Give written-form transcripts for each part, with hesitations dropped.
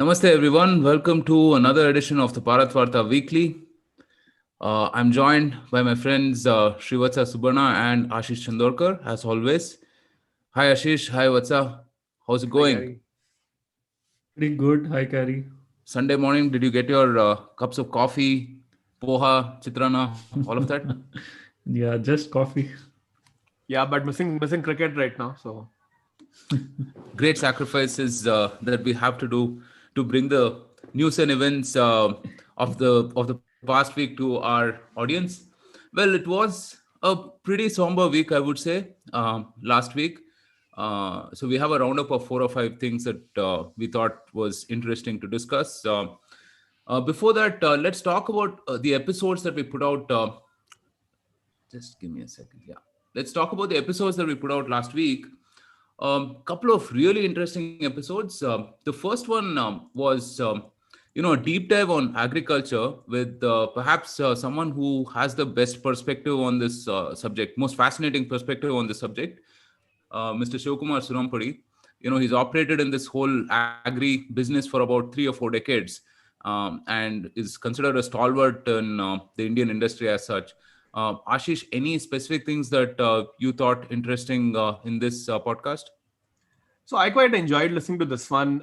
Namaste everyone. Welcome to another edition of the Bharatvaarta Weekly. I'm joined by my friends Srivatsa Subarna and Ashish Chandorkar as always. Hi Ashish, hi Vatsa. How's it Hi, going? Gary. Pretty good. Hi, Carrie. Sunday morning, did you get your cups of coffee, poha, chitrana, all of that? Yeah, just coffee. Yeah, but missing cricket right now. So Great sacrifices that we have to do to bring the news and events of the past week to our audience. Well, it was a pretty somber week, I would say, last week. So we have a roundup of 4 or 5 things that we thought was interesting to discuss. Before that, let's talk about the episodes that we put out. Just give me a second. Yeah, let's talk about the episodes that we put out last week. Couple of really interesting episodes. The first one was a deep dive on agriculture with perhaps someone who has the best perspective on this subject, most fascinating perspective on this subject, Mr. Shivkumar Surampudi. He's operated in this whole agri business for about 3 or 4 decades, and is considered a stalwart in the Indian industry as such. Ashish, any specific things that you thought interesting in this podcast? so I quite enjoyed listening to this one.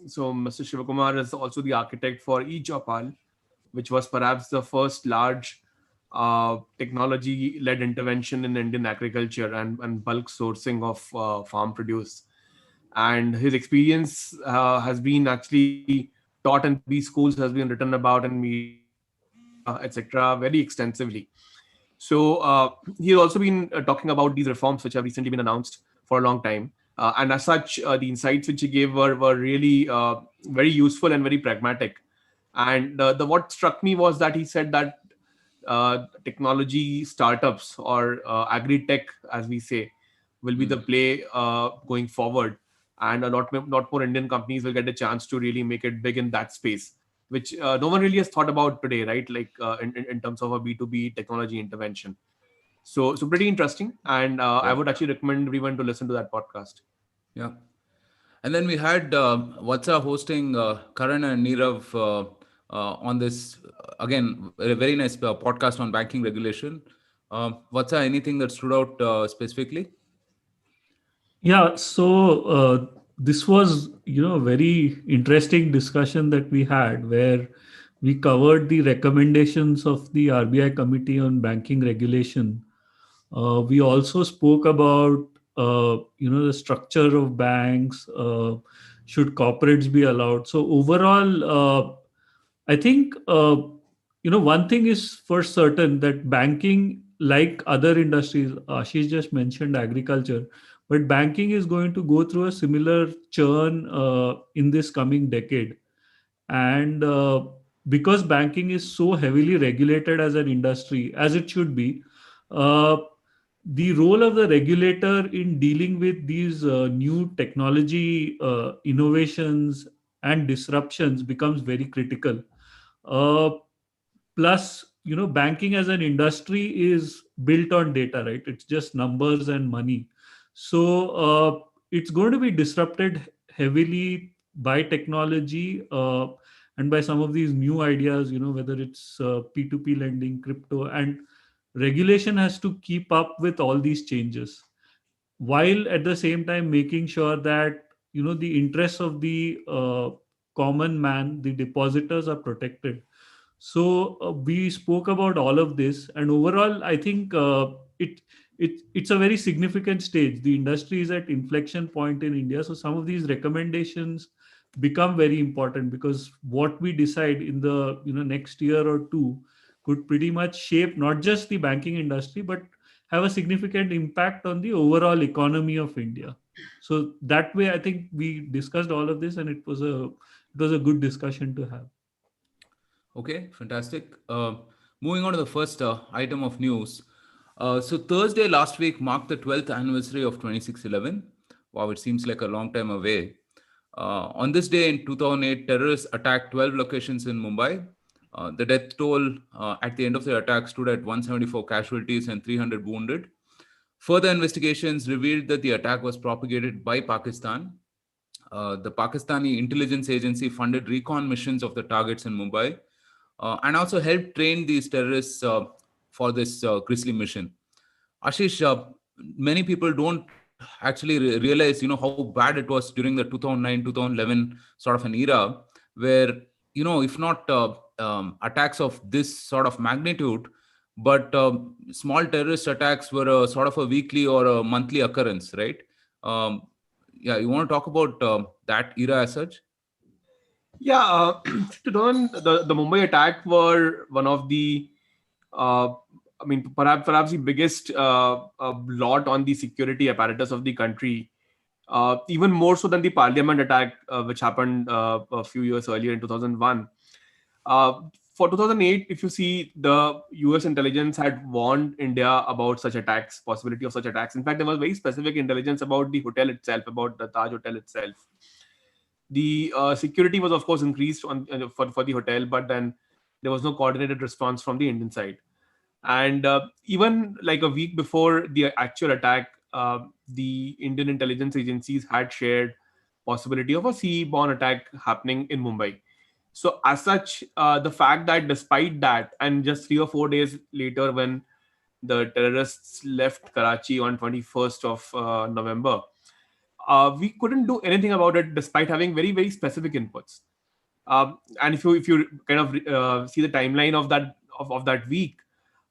So Mr. Shivakumar is also the architect for e-Chopal, which was perhaps the first large technology-led intervention in Indian agriculture and bulk sourcing of farm produce. And his experience has been actually taught in B schools, has been written about in media, etc., very extensively. So he's also been talking about these reforms which have recently been announced for a long time. And as such, the insights which he gave were really very useful and very pragmatic. And the what struck me was that he said that technology startups or agri-tech, as we say, will be the Mm. play going forward. And a lot more Indian companies will get a chance to really make it big in that space, which no one really has thought about today, right? Like in terms of a B2B technology intervention. So pretty interesting, and I Yeah, would actually recommend everyone to listen to that podcast. yeah. And then we had Vatsa hosting Karan and Nirav on this again a very nice podcast on banking regulation. Vatsa, anything that stood out specifically? Yeah, so this was, a very interesting discussion that we had where we covered the recommendations of the RBI Committee on Banking Regulation. We also spoke about, the structure of banks. Should corporates be allowed? So overall, I think, one thing is for certain that banking, like other industries, Ashish just mentioned agriculture, but banking is going to go through a similar churn in this coming decade. And because banking is so heavily regulated as an industry, as it should be, uh, the role of the regulator in dealing with these new technology innovations and disruptions becomes very critical. uh, Plus, banking as an industry is built on data, right? It's just numbers and money. So it's going to be disrupted heavily by technology, and by some of these new ideas, whether it's P2P lending, crypto, and regulation has to keep up with all these changes, while at the same time making sure that the interests of the common man, the depositors, are protected. So we spoke about all of this, and overall, I think it it's a very significant stage. The industry is at inflection point in India, so some of these recommendations become very important, because what we decide in the next year or two could pretty much shape not just the banking industry, but have a significant impact on the overall economy of India. So that way, I think we discussed all of this, and it was a good discussion to have. Okay, fantastic. Moving on to the first item of news. So Thursday last week marked the 12th anniversary of 26/11. Wow, it seems like a long time away. On this day in 2008, terrorists attacked 12 locations in Mumbai. The death toll at the end of the attack stood at 174 casualties and 300 wounded. Further investigations revealed that the attack was propagated by Pakistan. The Pakistani intelligence agency funded recon missions of the targets in Mumbai, and also helped train these terrorists for this grisly mission. Ashish, many people don't actually realize, how bad it was during the 2009, 2011 sort of an era, where, if not attacks of this sort of magnitude, but small terrorist attacks were a sort of a weekly or a monthly occurrence, right? Um, yeah, you want to talk about that era as such? Yeah, 2000, the Mumbai attack were one of the, uh, I mean, perhaps the biggest blot on the security apparatus of the country, even more so than the Parliament attack, which happened a few years earlier in 2001. Uh, for 2008, if you see, the US intelligence had warned India about such attacks, possibility of such attacks. In fact, there was very specific intelligence about the hotel itself, about the Taj Hotel itself. The security was, of course, increased for the hotel, but then there was no coordinated response from the Indian side. And even like a week before the actual attack, the Indian intelligence agencies had shared possibility of a sea-borne attack happening in Mumbai. So as such, the fact that despite that, and just 3 or 4 days later, when the terrorists left Karachi on 21st of November, we couldn't do anything about it despite having very, very specific inputs. And if you kind of see the timeline of that week,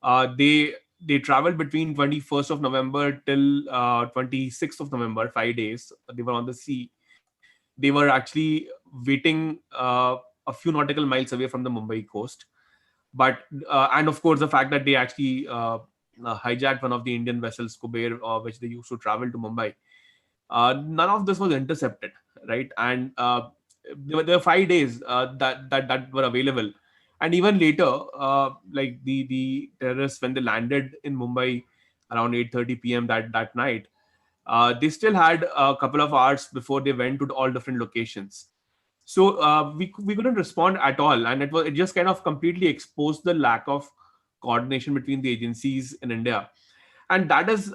they traveled between 21st of November till 26th of November, 5 days. They were on the sea. They were actually waiting a few nautical miles away from the Mumbai coast. But and of course, the fact that they actually hijacked one of the Indian vessels, Kuber, which they used to travel to Mumbai. None of this was intercepted, right? And there were 5 days that were available. And even later, like the terrorists, when they landed in Mumbai around 8:30 p.m. that night, they still had a couple of hours before they went to all different locations. So we couldn't respond at all, and it just kind of completely exposed the lack of coordination between the agencies in India. And that is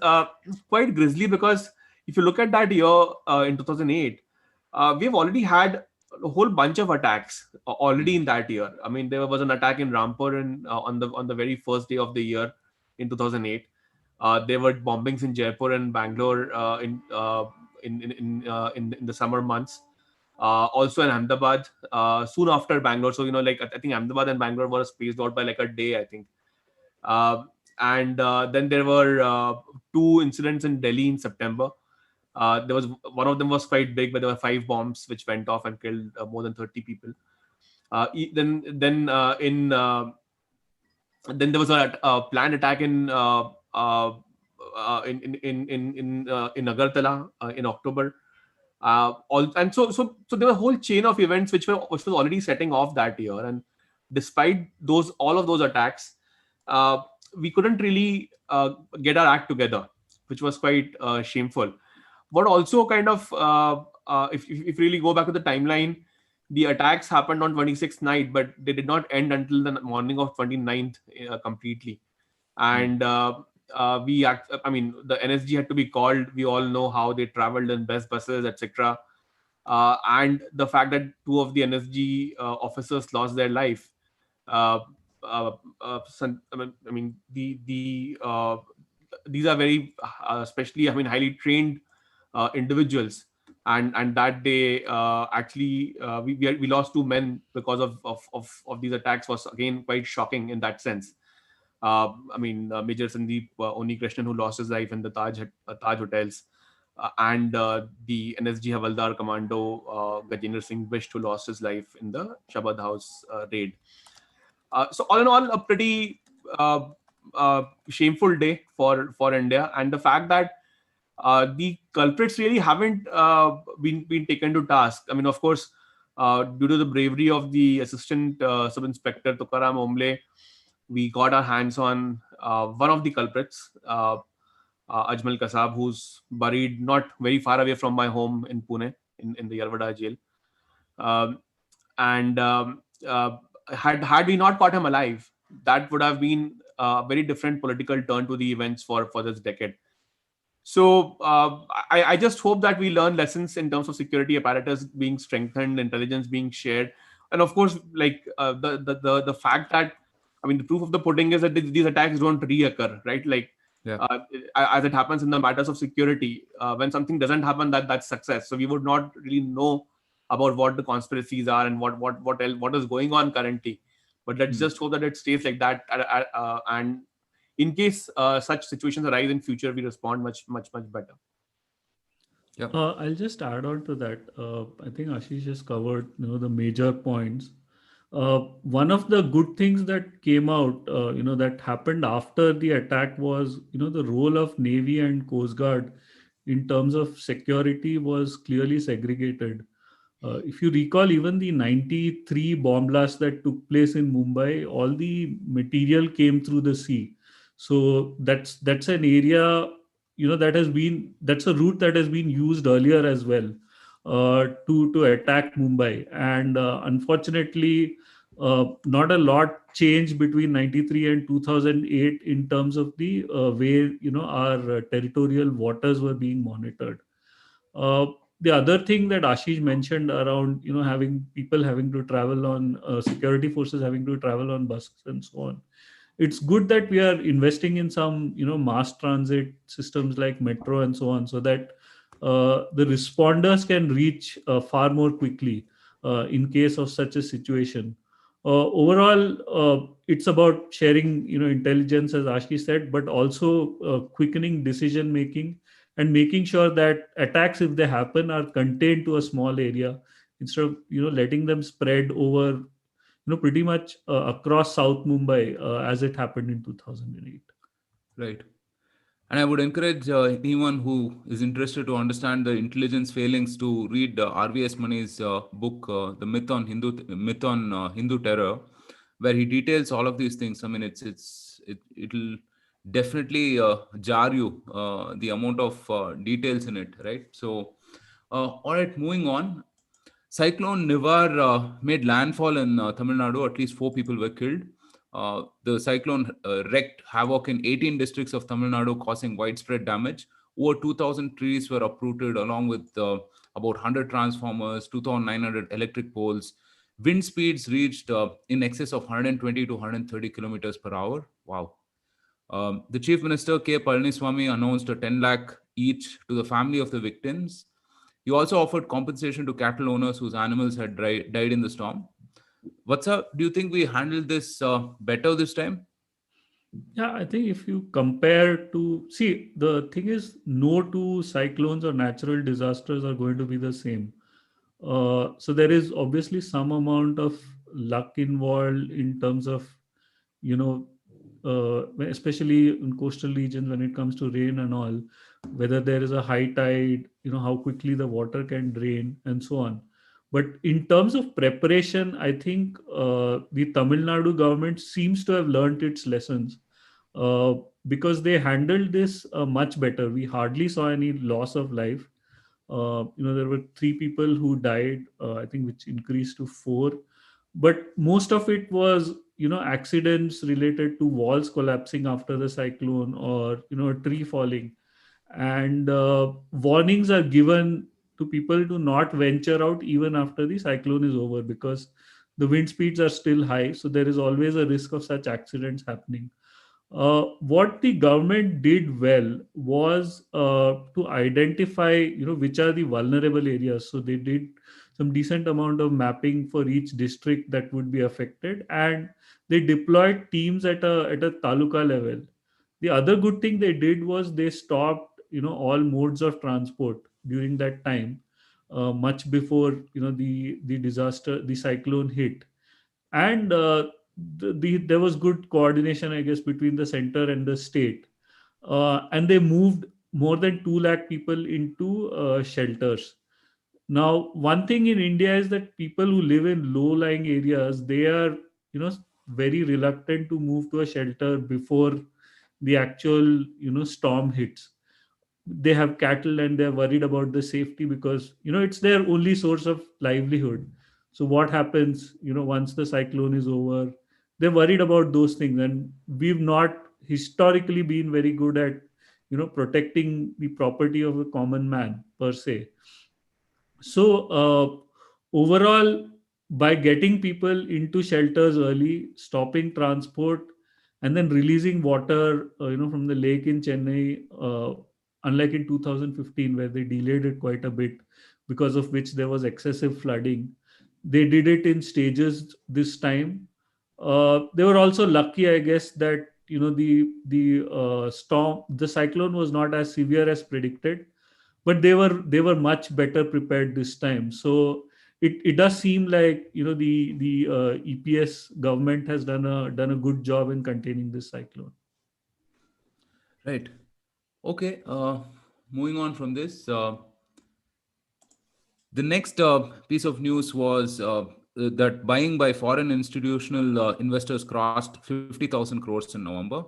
quite grisly, because if you look at that year, in 2008, we've already had a whole bunch of attacks already in that year. I mean, there was an attack in Rampur on the very first day of the year in 2008. There were bombings in Jaipur and Bangalore in the summer months. Also in Ahmedabad, soon after Bangalore. So like I think Ahmedabad and Bangalore were spaced out by like a day, I think. Uh, and then there were two incidents in Delhi in September. There was one of them was quite big, but there were 5 bombs which went off and killed more than 30 people. Then there was a planned attack in Agartala in October. So there was a whole chain of events which was already setting off that year. And despite all of those attacks, uh, we couldn't really get our act together, which was quite shameful. But also kind of, if you really go back to the timeline, the attacks happened on 26th night, but they did not end until the morning of 29th completely. And I mean, the NSG had to be called. We all know how they traveled in best buses, etc. And the fact that two of the NSG officers lost their life. Uh, I mean, these are very, especially, I mean, highly trained individuals, and that day actually we lost 2 men because of these attacks, was again quite shocking in that sense. I mean, Major Sandeep Oni Krishnan, who lost his life in the Taj hotels, and the NSG Havaldar Commando Gajendra Singh Bisht, who lost his life in the Shabad House raid. So all in all, a pretty shameful day for India, and the fact that the culprits really haven't been taken to task. I mean, of course, due to the bravery of the assistant sub-inspector Tukaram Omble, we got our hands on one of the culprits, Ajmal Kasab, who's buried not very far away from my home in Pune, in the Yarwada jail. Um, and had we not caught him alive, that would have been a very different political turn to the events for this decade. So I just hope that we learn lessons in terms of security apparatus being strengthened, intelligence being shared, and of course, like the fact that, I mean, the proof of the pudding is that these attacks don't reoccur, right? Like Yeah. as it happens in the matters of security, when something doesn't happen, that's success. So we would not really know about what the conspiracies are and what is going on currently. But let's Hmm. just hope that it stays like that, and in case such situations arise in future, we respond much better. Yeah. I'll just add on to that. I think Ashish just covered, the major points. One of the good things that came out, that happened after the attack was, the role of Navy and Coast Guard in terms of security was clearly segregated. If you recall, even the 93 bomb blast that took place in Mumbai, all the material came through the sea. So that's an area, that's a route that has been used earlier as well, to attack Mumbai. And unfortunately, not a lot changed between 93 and 2008 in terms of the way, our territorial waters were being monitored. uh, the other thing that Ashish mentioned around, having people having to travel on, security forces having to travel on buses and so on. It's good that we are investing in some, mass transit systems like metro and so on, so that the responders can reach far more quickly in case of such a situation. Overall, it's about sharing, intelligence, as Ashish said, but also quickening decision making and making sure that attacks, if they happen, are contained to a small area instead of, letting them spread over, pretty much across South Mumbai, as it happened in 2008. Right. And I would encourage anyone who is interested to understand the intelligence failings to read RVS Mani's book, "The Myth on Hindu Terror," where he details all of these things. I mean, it'll definitely jar you, the amount of details in it, right? So, all right, moving on. Cyclone Nivar made landfall in Tamil Nadu. At least 4 people were killed. The cyclone wreaked havoc in 18 districts of Tamil Nadu, causing widespread damage. Over 2,000 trees were uprooted, along with about 100 transformers, 2,900 electric poles. Wind speeds reached in excess of 120 to 130 kilometers per hour. Wow. The Chief Minister K. Palaniswamy announced a 10 lakh each to the family of the victims. He also offered compensation to cattle owners whose animals had died in the storm. What's up? Do you think we handled this better this time? Yeah, I think if you compare to, see, the thing is, no two cyclones or natural disasters are going to be the same. So there is obviously some amount of luck involved in terms of, you know, especially in coastal regions when it comes to rain and all, whether there is a high tide, how quickly the water can drain and so on. But in terms of preparation, I think the Tamil Nadu government seems to have learned its lessons, uh, because they handled this much better. We hardly saw any loss of life. There were 3 people who died, I think, which increased to 4. But most of it was, accidents related to walls collapsing after the cyclone, or, a tree falling. And warnings are given to people to not venture out even after the cyclone is over, because the wind speeds are still high. So there is always a risk of such accidents happening. What the government did well was to identify, which are the vulnerable areas. So they did some decent amount of mapping for each district that would be affected, and they deployed teams at a taluka level. The other good thing they did was they stopped, all modes of transport during that time, much before, the disaster, the cyclone hit. And there was good coordination, I guess, between the center and the state. And they moved more than 2 lakh people into shelters. Now, one thing in India is that people who live in low lying areas, they are, very reluctant to move to a shelter before the actual, storm hits. They have cattle and they're worried about the safety, because, it's their only source of livelihood. So what happens, once the cyclone is over? They're worried about those things. And we've not historically been very good at, protecting the property of the common man per se. So overall, by getting people into shelters early, stopping transport, and then releasing water, from the lake in Chennai, unlike in 2015 where they delayed it quite a bit, because of which there was excessive flooding. They did it in stages this time. They were also lucky, I guess, that the cyclone was not as severe as predicted, but they were much better prepared this time. So it does seem like the EPS government has done a good job in containing this cyclone. Right. Okay. Moving on from this, the next piece of news was that buying by foreign institutional investors crossed 50,000 crores in November.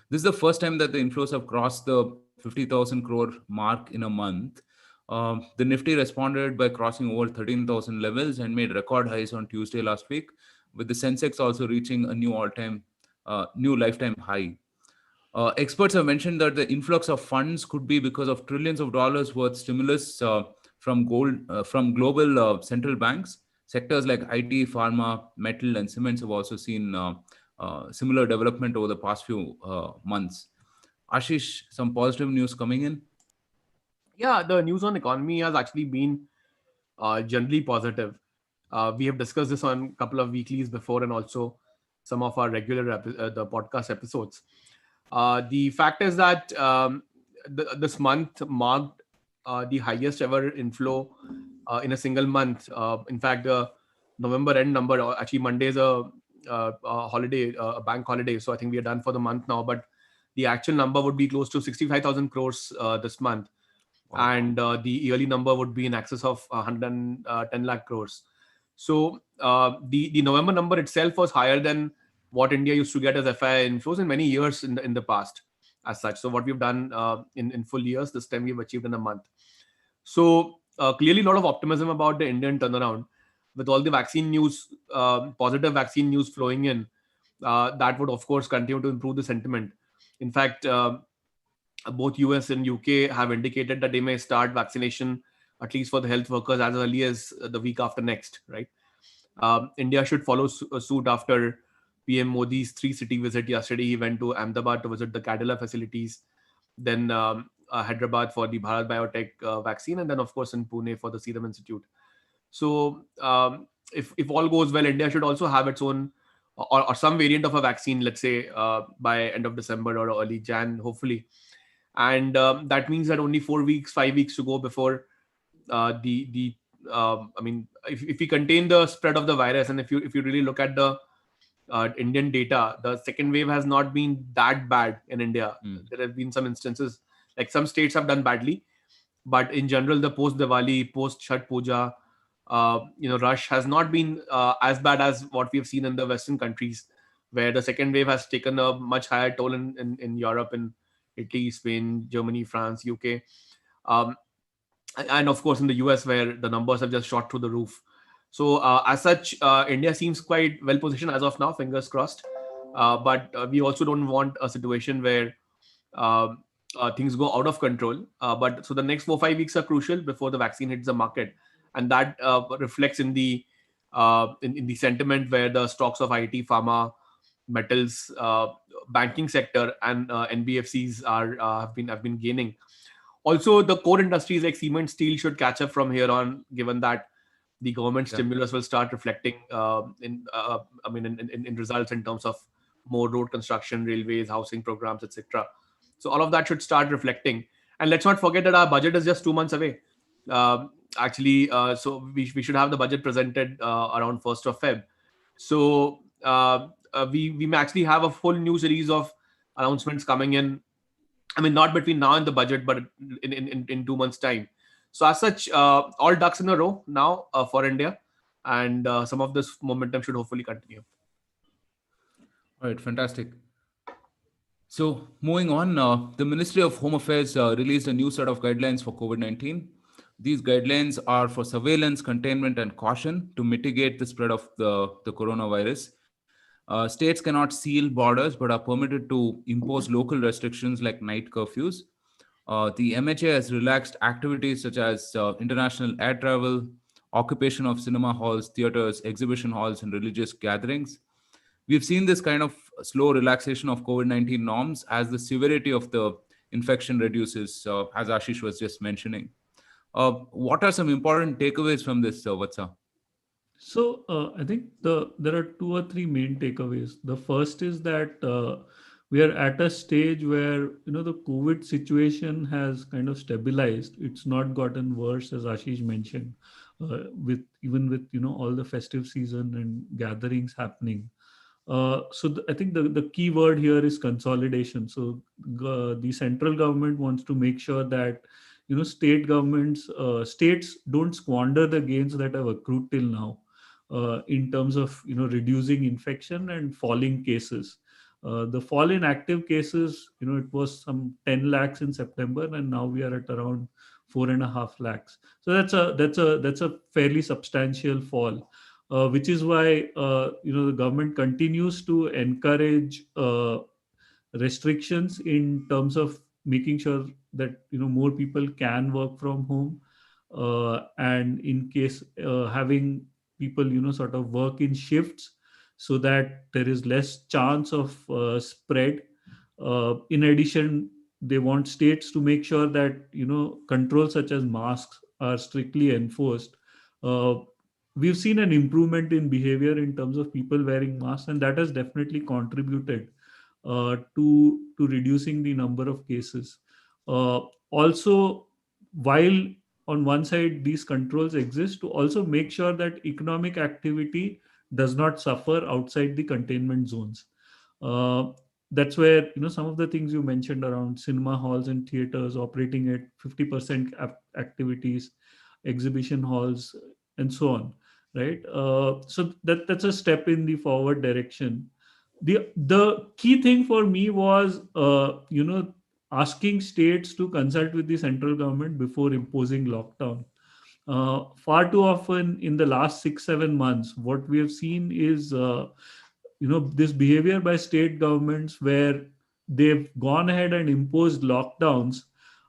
This is the first time that the inflows have crossed the 50,000 crore mark in a month. The Nifty responded by crossing over 13,000 levels and made record highs on Tuesday last week, with the Sensex also reaching a new lifetime high. Experts have mentioned that the influx of funds could be because of trillions of dollars worth stimulus from global central banks. Sectors like IT, pharma, metal, and cements have also seen similar development over the past few months. Ashish, some positive news coming in. Yeah, the news on economy has actually been generally positive. We have discussed this on a couple of weeklies before, and also some of our regular the podcast episodes. The fact is that this month marked the highest ever inflow in a single month. In fact, the November end number, actually Monday is a holiday, a bank holiday, so I think we are done for the month now. But the actual number would be close to 65,000 crores this month, Wow. and the yearly number would be in excess of 110 lakh crores. So the November number itself was higher than what India used to get as FII inflows in many years in the past, as such. So what we've done in full years, this time we've achieved in a month. So clearly, a lot of optimism about the Indian turnaround with all the vaccine news, positive vaccine news flowing in. That would of course continue to improve the sentiment. In fact, both US and UK have indicated that they may start vaccination, at least for the health workers, as early as the week after next, right? India should follow suit after PM Modi's 3-city visit yesterday. He went to Ahmedabad to visit the Cadila facilities, then Hyderabad for the Bharat Biotech vaccine, and then, of course, in Pune for the Serum Institute. So, if all goes well, India should also have its own or some variant of a vaccine, let's say by end of December or early Jan, hopefully. And that means that only 4 weeks, 5 weeks to go before the I mean, if we contain the spread of the virus, and if you really look at the Indian data, the second wave has not been that bad in India. There have been some instances, like some states have done badly, but in general, the post Diwali, post Chhat Puja, rush has not been as bad as what we have seen in the Western countries, where the second wave has taken a much higher toll in Europe, in Italy, Spain, Germany, France, UK. Um, and of course in the US, where the numbers have just shot through the roof. So as such, India seems quite well positioned as of now, fingers crossed. But we also don't want a situation where things go out of control. But so the next 4-5 weeks are crucial before the vaccine hits the market, and that reflects in the in the sentiment, where the stocks of IT, pharma, metals, banking sector, and NBFCs are have been gaining. Also, the core industries like cement, steel should catch up from here on, given that the government Yeah. stimulus will start reflecting in results in terms of more road construction, railways, housing programs, etc. So all of that should start reflecting. And let's not forget that our budget is just 2 months away. So we should have the budget presented around 1st of Feb. So we may actually have a full new series of announcements coming in. I mean, not between now and the budget, but in 2 months' time. So as such, all ducks in a row now for India, and some of this momentum should hopefully continue. All right, fantastic. So, moving on, the Ministry of Home Affairs released a new set of guidelines for COVID 19. These guidelines are for surveillance, containment, and caution to mitigate the spread of the coronavirus. States cannot seal borders but are permitted to impose local restrictions like night curfews. The MHA has relaxed activities such as international air travel, occupation of cinema halls, theaters, exhibition halls, and religious gatherings. We've seen this kind of slow relaxation of COVID-19 norms as the severity of the infection reduces, as Ashish was just mentioning. What are some important takeaways from this, Vatsa? So I think there are two or three main takeaways. The first is that we are at a stage where the COVID situation has kind of stabilized. It's not gotten worse, as Ashish mentioned, with even with all the festive season and gatherings happening. I think the key word here is consolidation. So the central government wants to make sure that states don't squander the gains that have accrued till now in terms of reducing infection and falling cases. The fall in active cases, it was some 10 lakhs in September, and now we are at around 4.5 lakhs. So that's a fairly substantial fall, which is why the government continues to encourage restrictions in terms of making sure that more people can work from home, and in case having people sort of work in shifts so that there is less chance of spread. In addition, they want states to make sure that controls such as masks are strictly enforced. uh, we've seen an improvement in behavior in terms of people wearing masks, and that has definitely contributed to reducing the number of cases. Also, while on one side these controls exist, to also make sure that economic activity does not suffer outside the containment zones. uh, that's where some of the things you mentioned around cinema halls and theaters operating at 50% activities, exhibition halls, and so on, right? So that's a step in the forward direction. The key thing for me was asking states to consult with the central government before imposing lockdown. Far too often in the last 6-7 months, what we have seen is this behavior by state governments where they've gone ahead and imposed lockdowns,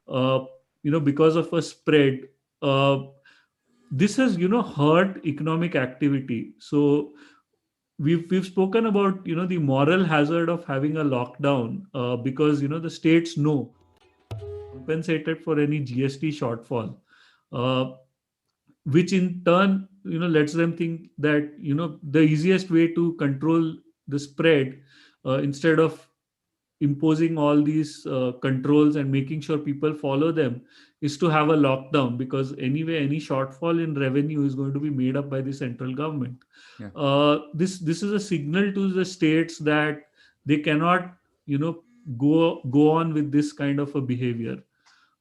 uh, because of a spread. uh, this has hurt economic activity. So we've spoken about the moral hazard of having a lockdown, because the states know compensated for any GST shortfall, uh, which in turn lets them think that the easiest way to control the spread, instead of imposing all these controls and making sure people follow them, is to have a lockdown, because anyway any shortfall in revenue is going to be made up by the central government. Yeah. This is a signal to the states that they cannot you know go on with this kind of a behavior.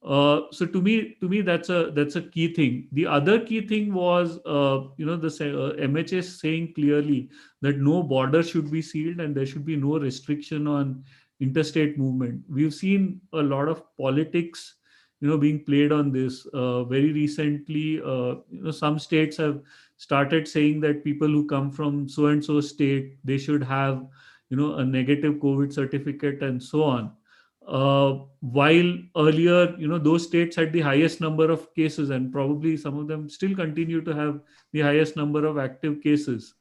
So to me that's a key thing. The other key thing was MHA saying clearly that no border should be sealed and there should be no restriction on interstate movement. We've seen a lot of politics being played on this. Very recently, some states have started saying that people who come from so and so state, they should have a negative COVID certificate and so on. While earlier those states had the highest number of cases, and probably some of them still continue to have the highest number of active cases.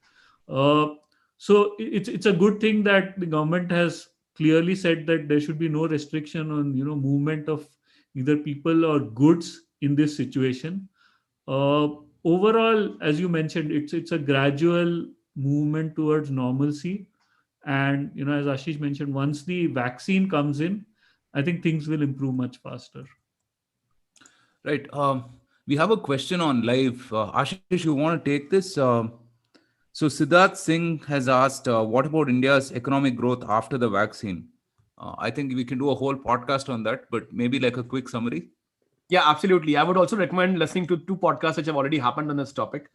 uh, so it's a good thing that the government has clearly said that there should be no restriction on movement of either people or goods in this situation. uh, Overall, as you mentioned, it's a gradual movement towards normalcy. And as Ashish mentioned, once the vaccine comes in, I think things will improve much faster. Right. We have a question on live. Ashish, you want to take this? So Siddharth Singh has asked, what about India's economic growth after the vaccine? I think we can do a whole podcast on that, but maybe like a quick summary. Yeah, absolutely. I would also recommend listening to two podcasts which have already happened on this topic.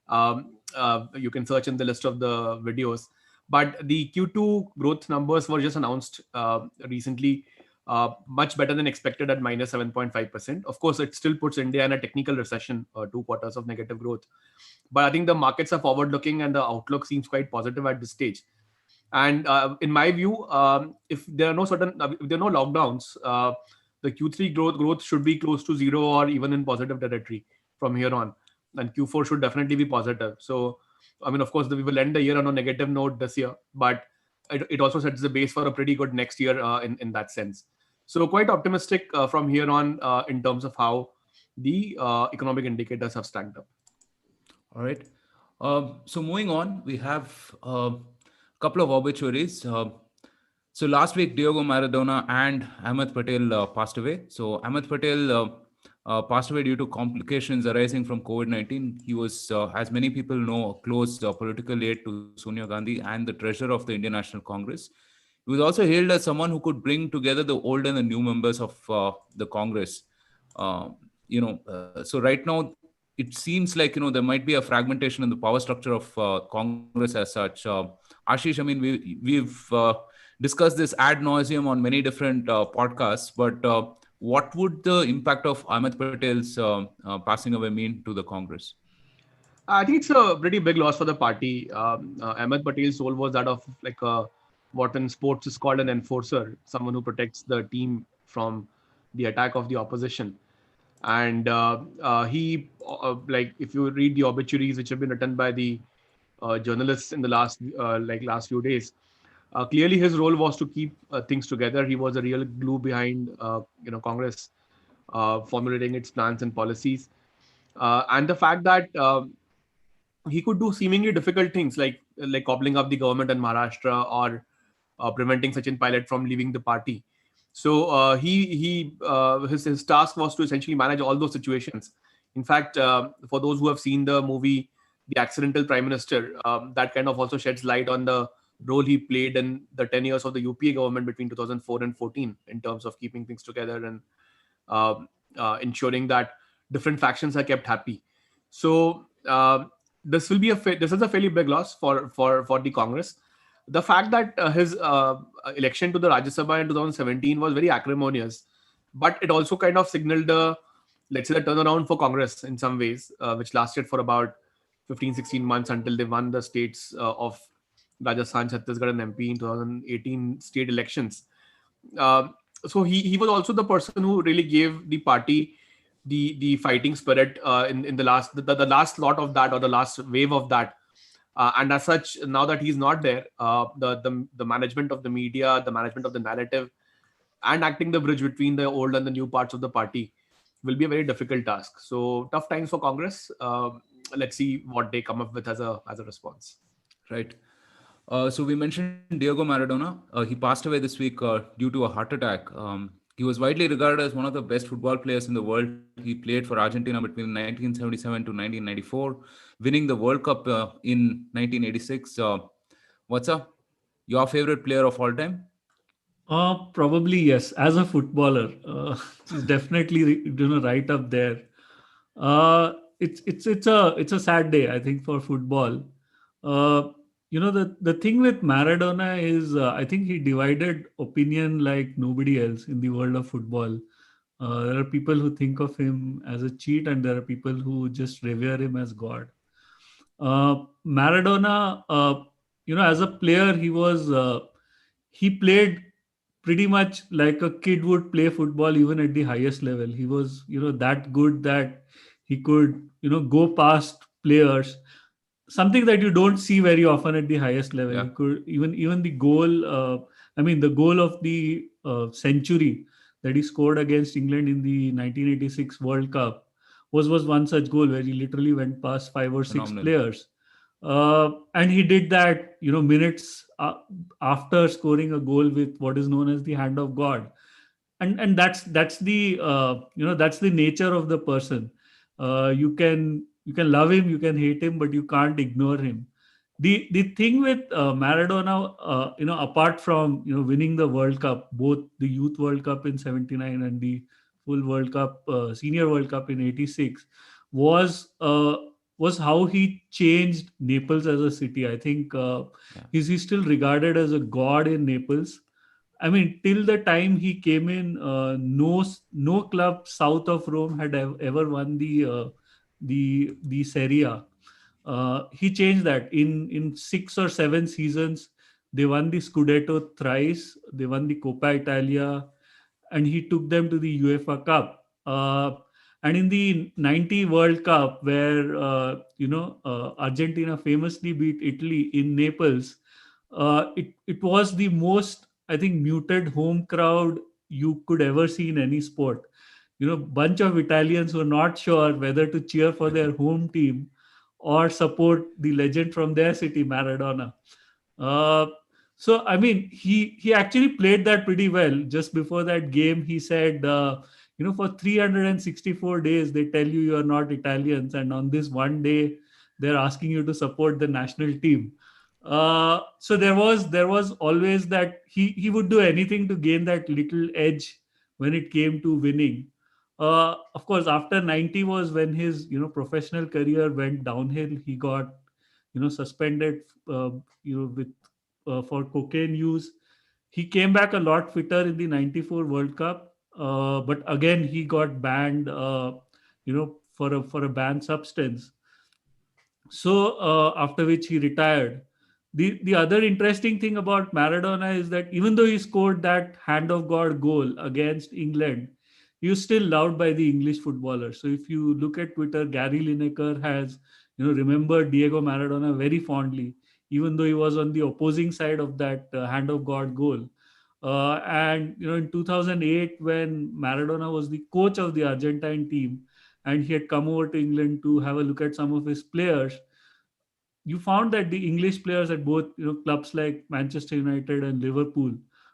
You can search in the list of the videos. But the Q2 growth numbers were just announced recently, much better than expected at minus 7.5%. Of course, it still puts India in a technical recession, 2 quarters of negative growth. But I think the markets are forward looking and the outlook seems quite positive at this stage. And in my view, if there are no lockdowns, the Q3 growth should be close to zero or even in positive territory from here on, and Q4 should definitely be positive. So, I mean, of course, we will end the year on a negative note this year, but it also sets the base for a pretty good next year in that sense. So, quite optimistic from here on in terms of how the economic indicators have stacked up. All right. So moving on, we have a couple of obituaries. So last week, Diego Maradona and Ahmed Patel passed away. So Ahmed Patel passed away due to complications arising from COVID-19. He was, as many people know, a close political aide to Sonia Gandhi and the treasurer of the Indian National Congress. He was also hailed as someone who could bring together the old and the new members of the Congress. Uh, so right now it seems like there might be a fragmentation in the power structure of Congress as such. Ashish, I mean, we've discussed this ad nauseum on many different podcasts, but what would the impact of Ahmed Patel's passing away mean to the Congress? I think it's a pretty big loss for the party. Ahmed Patel's role was that of like what in sports is called an enforcer, someone who protects the team from the attack of the opposition. And he, like, if you read the obituaries which have been written by the journalists in the last few days, clearly his role was to keep things together. He was a real glue behind Congress formulating its plans and policies, and the fact that he could do seemingly difficult things like cobbling up the government in Maharashtra or preventing Sachin Pilot from leaving the party. So his task was to essentially manage all those situations. In fact, for those who have seen the movie The Accidental Prime Minister, that kind of also sheds light on the role he played in the 10 years of the UPA government between 2004 and 14 in terms of keeping things together and ensuring that different factions are kept happy. So this is a fairly big loss for the Congress. The fact that his election to the Rajya Sabha in 2017 was very acrimonious, but it also kind of signaled let's say the turnaround for Congress in some ways, which lasted for about 15-16 months until they won the states of Rajasthan, Chhattisgarh, and MP in 2018 state elections. So he was also the person who really gave the party the fighting spirit in the last lot of that, or the last wave of that. And as such, now that he's not there, the management of the media, the management of the narrative, and acting the bridge between the old and the new parts of the party will be a very difficult task. So tough times for Congress. Let's see what they come up with as a response. Right. So we mentioned Diego Maradona. He passed away this week due to a heart attack. He was widely regarded as one of the best football players in the world. He played for Argentina between 1977 to 1994, winning the World Cup in 1986. What's up? Your favorite player of all time? Probably yes. As a footballer, he's definitely right up there. It's a sad day, I think, for football. The thing with Maradona is I think he divided opinion like nobody else in the world of football. There are people who think of him as a cheat, and there are people who just revere him as God. Maradona, as a player, he played pretty much like a kid would play football, even at the highest level. He was, that good that he could, go past players, something that you don't see very often at the highest level. Yeah. He could even the goal. The goal of the century that he scored against England in the 1986 World Cup was one such goal where he literally went past 5 or 6 Phenomenal. players. And he did that, minutes after scoring a goal with what is known as the hand of God, and that's the that's the nature of the person. You can love him, you can hate him, but you can't ignore him. The thing with Maradona, apart from winning the World Cup, both the Youth World Cup in '79 and the full World Cup, Senior World Cup in '86, was how he changed Naples as a city. I think he's still regarded as a god in Naples. I mean, till the time he came in, no club south of Rome had ever won the Serie A. He changed that in 6 or 7 seasons. They won the Scudetto thrice. They won the Coppa Italia, and he took them to the UEFA Cup. And in the 90 World Cup, where Argentina famously beat Italy in Naples, it was the most, I think, muted home crowd you could ever see in any sport. Bunch of Italians were not sure whether to cheer for their home team or support the legend from their city, Maradona. Uh, so I mean, he actually played that pretty well. Just before that game, he said, for 364 days they tell you are not Italians, and on this one day they're asking you to support the national team. So there was always that he would do anything to gain that little edge when it came to winning. Of course, after 90 was when his professional career went downhill. He got suspended with for cocaine use. He came back a lot fitter in the 94 World Cup, but again he got banned for a banned substance. So after which he retired. The other interesting thing about Maradona is that even though he scored that hand of God goal against England, he was still loved by the English footballers. So if you look at Twitter, Gary Lineker has remembered Diego Maradona very fondly, even though he was on the opposing side of that hand of God goal. And in 2008, when Maradona was the coach of the Argentine team, and he had come over to England to have a look at some of his players, you found that the English players at both clubs like Manchester United and Liverpool,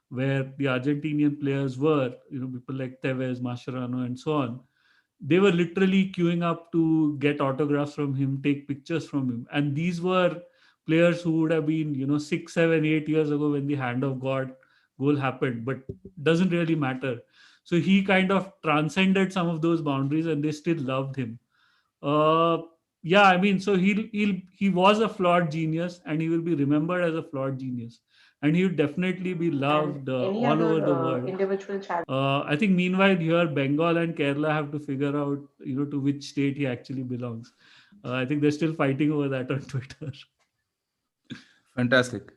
where the Argentinian players were, people like Tevez, Mascherano, and so on, they were literally queuing up to get autographs from him, take pictures from him. And these were players who would have been 6, 7, 8 years ago when the hand of God goal happened, but doesn't really matter. So he kind of transcended some of those boundaries, and they still loved him. uh yeah, I mean, so he was a flawed genius, and he will be remembered as a flawed genius, and he would definitely be And loved any all over other the world. individual challenge? I think meanwhile here Bengal and Kerala have to figure out to which state he actually belongs. I think they're still fighting over that on Twitter. Fantastic.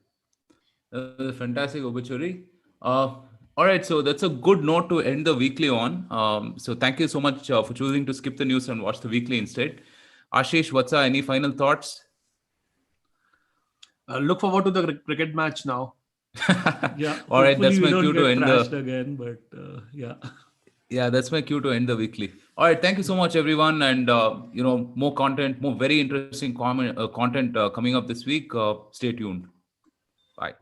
Fantastic obituary. All right, so that's a good note to end the weekly on. So thank you so much for choosing to skip the news and watch the weekly instead. Ashish, Vatsa, any final thoughts? Look forward to the cricket match now. Yeah, All right, hopefully that's we my don't cue to get end trashed the. again, but yeah. Yeah, that's my cue to end the weekly. All right, thank you so much, everyone, and more content, more very interesting content coming up this week. Stay tuned. Bye.